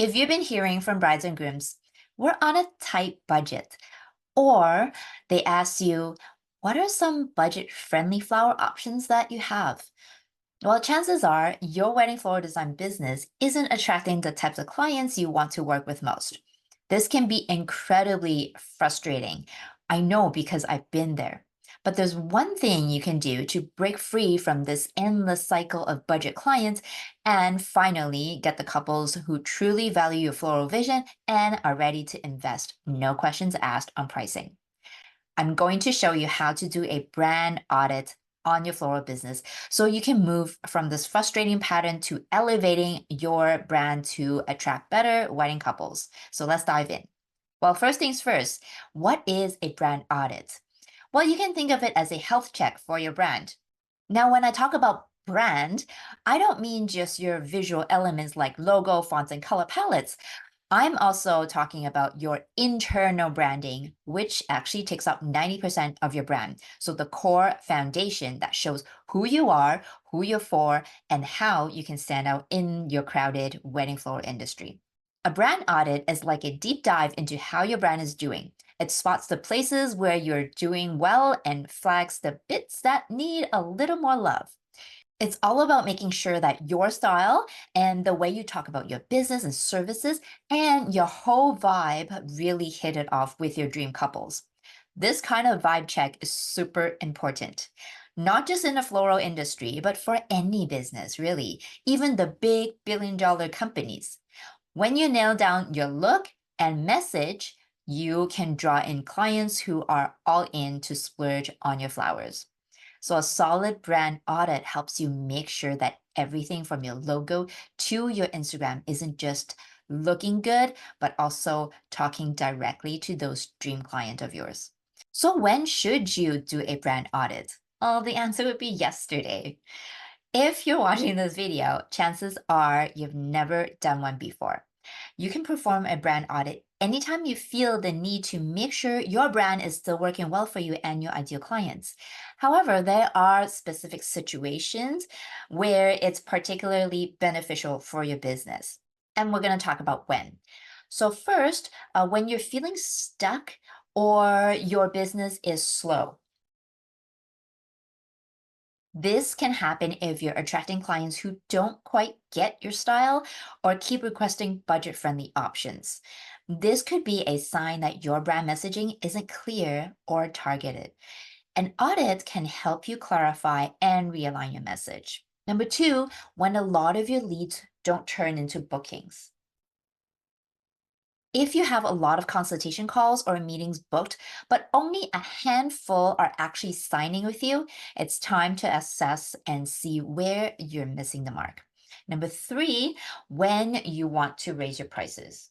If you've been hearing from brides and grooms, we're on a tight budget, or they ask you, what are some budget friendly flower options that you have? Well, chances are your wedding floral design business isn't attracting the types of clients you want to work with most. This can be incredibly frustrating. I know because I've been there. But there's one thing you can do to break free from this endless cycle of budget clients and finally get the couples who truly value your floral vision and are ready to invest, no questions asked, on pricing. I'm going to show you how to do a brand audit on your floral business so you can move from this frustrating pattern to elevating your brand to attract better wedding couples. So let's dive in. Well, first things first, what is a brand audit? Well, you can think of it as a health check for your brand. Now, when I talk about brand, I don't mean just your visual elements like logo, fonts, and color palettes. I'm also talking about your internal branding, which actually takes up 90% of your brand. So the core foundation that shows who you are, who you're for, and how you can stand out in your crowded wedding floral industry. A brand audit is like a deep dive into how your brand is doing. It spots the places where you're doing well and flags the bits that need a little more love. It's all about making sure that your style and the way you talk about your business and services and your whole vibe really hit it off with your dream couples. This kind of vibe check is super important, not just in the floral industry, but for any business, really, even the big billion-dollar companies. When you nail down your look and message, you can draw in clients who are all in to splurge on your flowers. So a solid brand audit helps you make sure that everything from your logo to your Instagram isn't just looking good, but also talking directly to those dream client of yours. So when should you do a brand audit? Well, the answer would be yesterday. If you're watching this video, chances are you've never done one before. You can perform a brand audit anytime you feel the need to make sure your brand is still working well for you and your ideal clients. However, there are specific situations where it's particularly beneficial for your business. And we're going to talk about when. So, first, when you're feeling stuck or your business is slow. This can happen if you're attracting clients who don't quite get your style or keep requesting budget friendly options. This could be a sign that your brand messaging isn't clear or targeted. An audit can help you clarify and realign your message. Number two, when a lot of your leads don't turn into bookings. If you have a lot of consultation calls or meetings booked, but only a handful are actually signing with you, it's time to assess and see where you're missing the mark. Number three, when you want to raise your prices.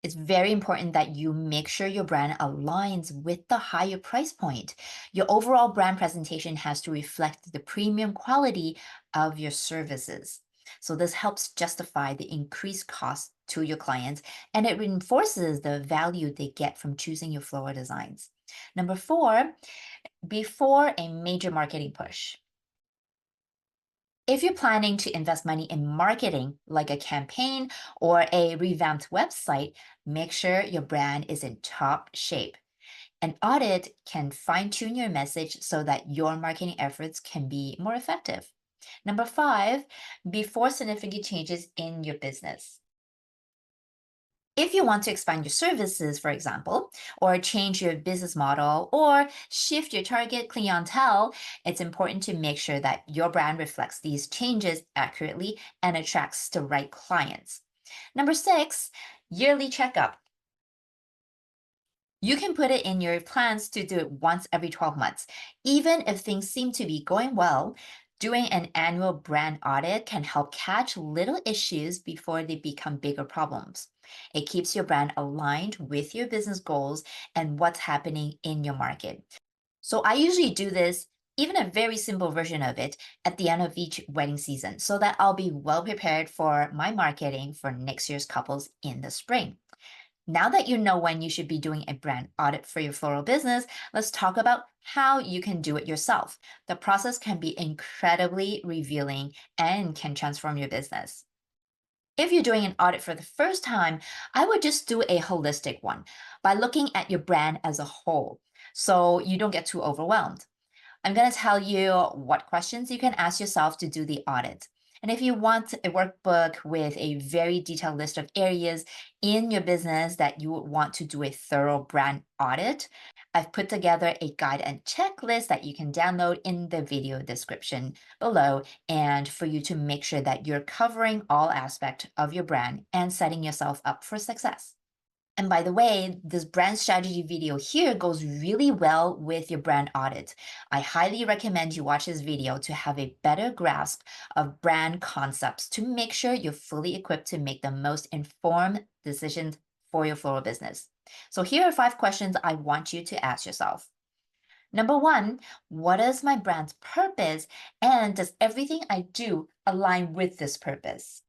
It's very important that you make sure your brand aligns with the higher price point. Your overall brand presentation has to reflect the premium quality of your services. So, this helps justify the increased cost to your clients and it reinforces the value they get from choosing your floral designs. Number four, before a major marketing push. If you're planning to invest money in marketing, like a campaign or a revamped website, make sure your brand is in top shape. An audit can fine tune your message so that your marketing efforts can be more effective. Number five, before significant changes in your business. If you want to expand your services, for example, or change your business model or shift your target clientele, it's important to make sure that your brand reflects these changes accurately and attracts the right clients. Number six, yearly checkup. You can put it in your plans to do it once every 12 months. Even if things seem to be going well, doing an annual brand audit can help catch little issues before they become bigger problems. It keeps your brand aligned with your business goals and what's happening in your market. So I usually do this, even a very simple version of it, at the end of each wedding season so that I'll be well prepared for my marketing for next year's couples in the spring. Now that you know when you should be doing a brand audit for your floral business, let's talk about how you can do it yourself. The process can be incredibly revealing and can transform your business. If you're doing an audit for the first time, I would just do a holistic one by looking at your brand as a whole so you don't get too overwhelmed. I'm going to tell you what questions you can ask yourself to do the audit. And if you want a workbook with a very detailed list of areas in your business that you would want to do a thorough brand audit, I've put together a guide and checklist that you can download in the video description below, and for you to make sure that you're covering all aspects of your brand and setting yourself up for success. And by the way, this brand strategy video here goes really well with your brand audit. I highly recommend you watch this video to have a better grasp of brand concepts to make sure you're fully equipped to make the most informed decisions for your floral business. So here are 5 questions I want you to ask yourself. Number one, what is my brand's purpose? And does everything I do align with this purpose?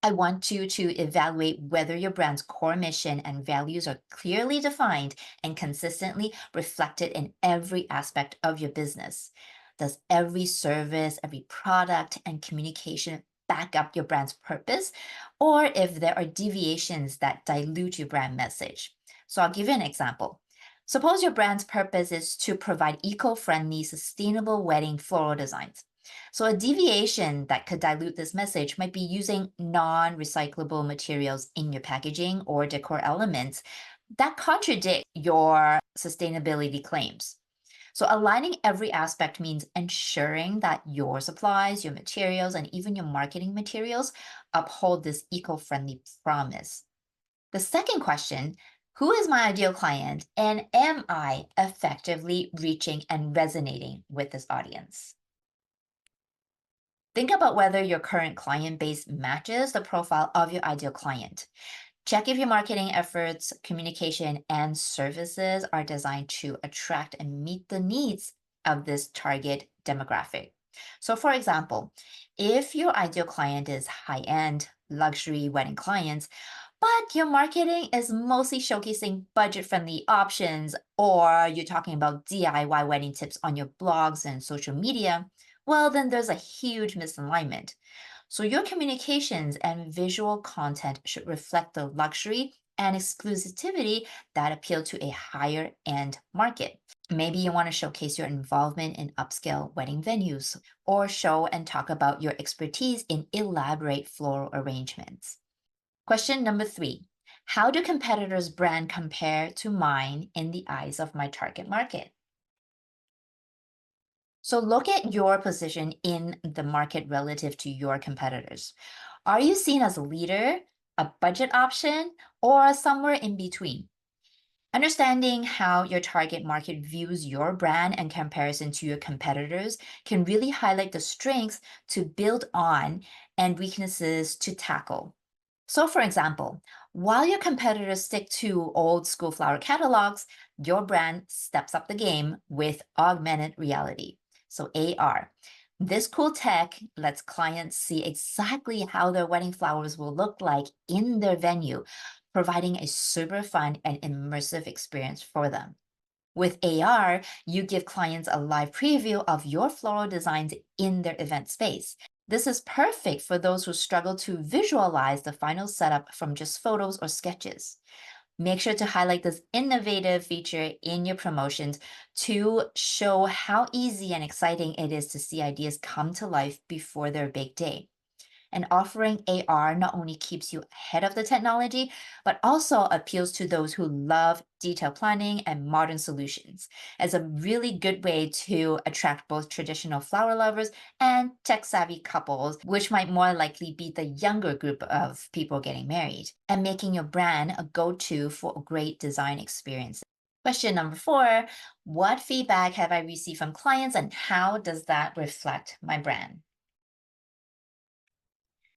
I want you to evaluate whether your brand's core mission and values are clearly defined and consistently reflected in every aspect of your business. Does every service, every product, and communication back up your brand's purpose? Or if there are deviations that dilute your brand message? So I'll give you an example. Suppose your brand's purpose is to provide eco-friendly, sustainable wedding floral designs. So a deviation that could dilute this message might be using non-recyclable materials in your packaging or decor elements that contradict your sustainability claims. So aligning every aspect means ensuring that your supplies, your materials, and even your marketing materials uphold this eco-friendly promise. The second question, who is my ideal client, and am I effectively reaching and resonating with this audience? Think about whether your current client base matches the profile of your ideal client. Check if your marketing efforts, communication, and services are designed to attract and meet the needs of this target demographic. So, for example, if your ideal client is high-end luxury wedding clients, but your marketing is mostly showcasing budget-friendly options, or you're talking about DIY wedding tips on your blogs and social media, well, then there's a huge misalignment. So your communications and visual content should reflect the luxury and exclusivity that appeal to a higher end market. Maybe you want to showcase your involvement in upscale wedding venues or show and talk about your expertise in elaborate floral arrangements. Question number 3. How do competitors' brand compare to mine in the eyes of my target market? So look at your position in the market relative to your competitors. Are you seen as a leader, a budget option, or somewhere in between? Understanding how your target market views your brand in comparison to your competitors can really highlight the strengths to build on and weaknesses to tackle. So, for example, while your competitors stick to old school flower catalogs, your brand steps up the game with augmented reality. So, AR. This cool tech lets clients see exactly how their wedding flowers will look like in their venue, providing a super fun and immersive experience for them. With AR, you give clients a live preview of your floral designs in their event space. This is perfect for those who struggle to visualize the final setup from just photos or sketches. Make sure to highlight this innovative feature in your promotions to show how easy and exciting it is to see ideas come to life before their big day. And offering AR not only keeps you ahead of the technology, but also appeals to those who love detailed planning and modern solutions as a really good way to attract both traditional flower lovers and tech-savvy couples, which might more likely be the younger group of people getting married, and making your brand a go-to for a great design experience. Question number 4, what feedback have I received from clients and how does that reflect my brand?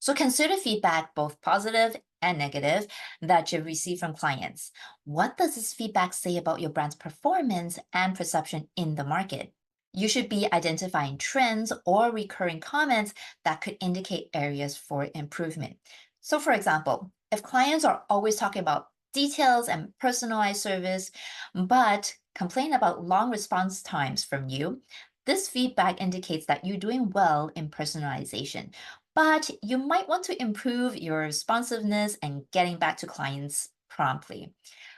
So consider feedback, both positive and negative, that you've received from clients. What does this feedback say about your brand's performance and perception in the market? You should be identifying trends or recurring comments that could indicate areas for improvement. So, for example, if clients are always talking about details and personalized service, but complain about long response times from you, this feedback indicates that you're doing well in personalization, but you might want to improve your responsiveness and getting back to clients promptly.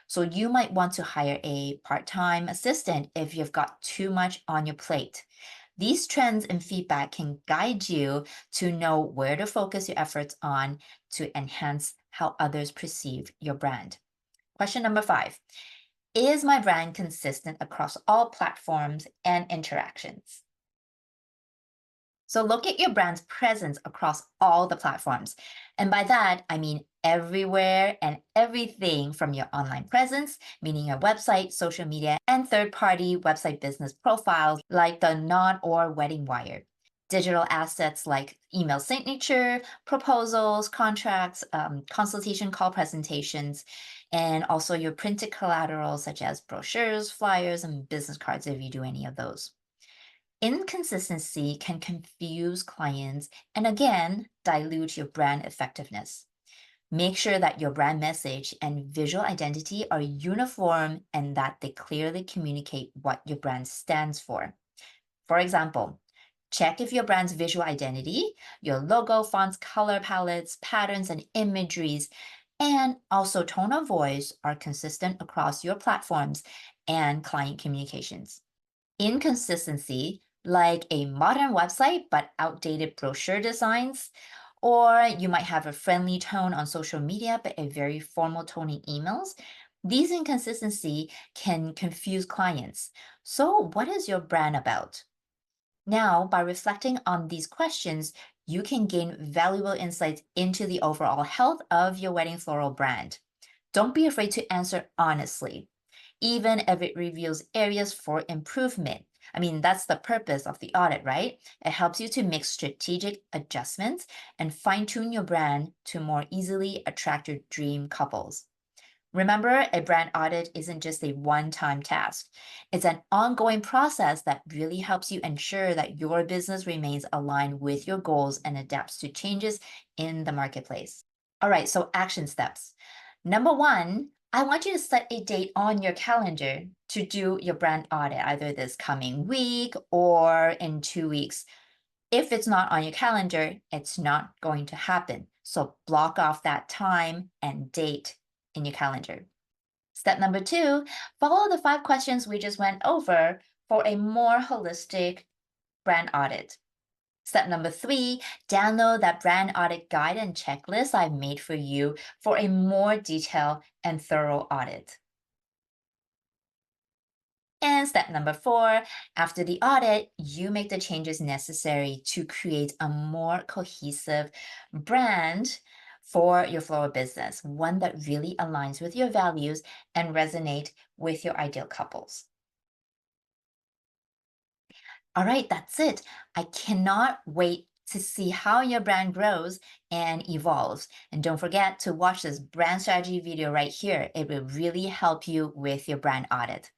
So you might want to hire a part-time assistant if you've got too much on your plate. These trends and feedback can guide you to know where to focus your efforts on to enhance how others perceive your brand. Question number 5. Is my brand consistent across all platforms and interactions? So look at your brand's presence across all the platforms. And by that, I mean everywhere and everything from your online presence, meaning your website, social media, and third-party website business profiles like the Knot or Wedding Wire. Digital assets like email signature, proposals, contracts, consultation call presentations, and also your printed collateral such as brochures, flyers, and business cards if you do any of those. Inconsistency can confuse clients and again, dilute your brand effectiveness. Make sure that your brand message and visual identity are uniform and that they clearly communicate what your brand stands for. For example, check if your brand's visual identity, your logo, fonts, color palettes, patterns, and imageries, and also tone of voice are consistent across your platforms and client communications. Inconsistency, like a modern website but outdated brochure designs, or you might have a friendly tone on social media but a very formal tone in emails. These inconsistency can confuse clients. So, what is your brand about? Now, by reflecting on these questions, you can gain valuable insights into the overall health of your wedding floral brand. Don't be afraid to answer honestly, even if it reveals areas for improvement. I mean, that's the purpose of the audit, right? It helps you to make strategic adjustments and fine tune your brand to more easily attract your dream couples. Remember, a brand audit isn't just a one-time task. It's an ongoing process that really helps you ensure that your business remains aligned with your goals and adapts to changes in the marketplace. All right, so action steps. Number 1, I want you to set a date on your calendar to do your brand audit, either this coming week or in 2 weeks. If it's not on your calendar, it's not going to happen. So block off that time and date in your calendar. Step number 2, follow the 5 questions we just went over for a more holistic brand audit. Step number 3, download that brand audit guide and checklist I've made for you for a more detailed and thorough audit. And step number 4, after the audit, you make the changes necessary to create a more cohesive brand for your floral business, one that really aligns with your values and resonate with your ideal couples. All right, that's it. I cannot wait to see how your brand grows and evolves. And don't forget to watch this brand strategy video right here. It will really help you with your brand audit.